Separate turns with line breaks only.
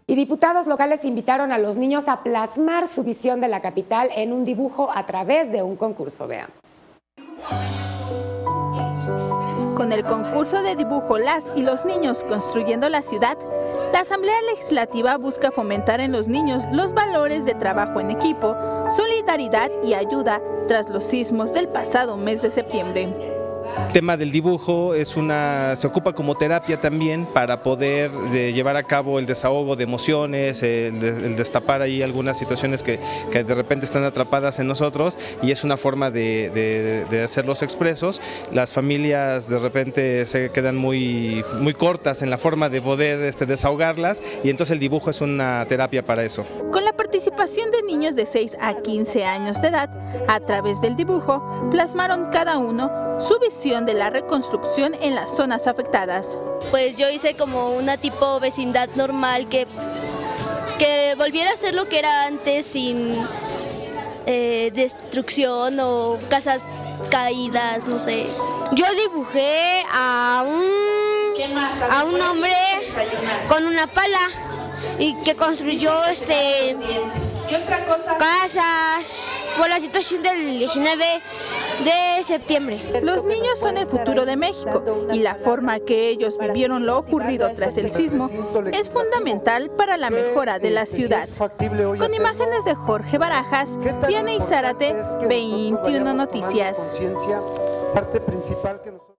Y diputados locales invitaron a los niños a plasmar su visión de la capital en un dibujo a través de un concurso. Veamos.
Con el concurso de dibujo Las y los niños construyendo la ciudad, la Asamblea Legislativa busca fomentar en los niños los valores de trabajo en equipo, solidaridad y ayuda tras los sismos del pasado mes de septiembre.
El tema del dibujo se ocupa como terapia también para poder llevar a cabo el desahogo de emociones, el destapar ahí algunas situaciones que de repente están atrapadas en nosotros, y es una forma de hacerlos expresos. Las familias de repente se quedan muy cortas en la forma de poder desahogarlas, y entonces el dibujo es una terapia para eso.
Con la participación de niños de 6 a 15 años de edad, a través del dibujo, plasmaron cada uno su visión de la reconstrucción en las zonas afectadas.
Pues yo hice como una tipo vecindad normal que volviera a ser lo que era antes, sin destrucción o casas caídas, no sé.
Yo dibujé a un hombre con una pala y que construyó casas por la situación del 19 de septiembre.
Los niños son el futuro de México y la forma que ellos vivieron lo ocurrido tras el sismo es fundamental para la mejora de la ciudad. Con imágenes de Jorge Barajas, Vianey Zárate, 21 Noticias.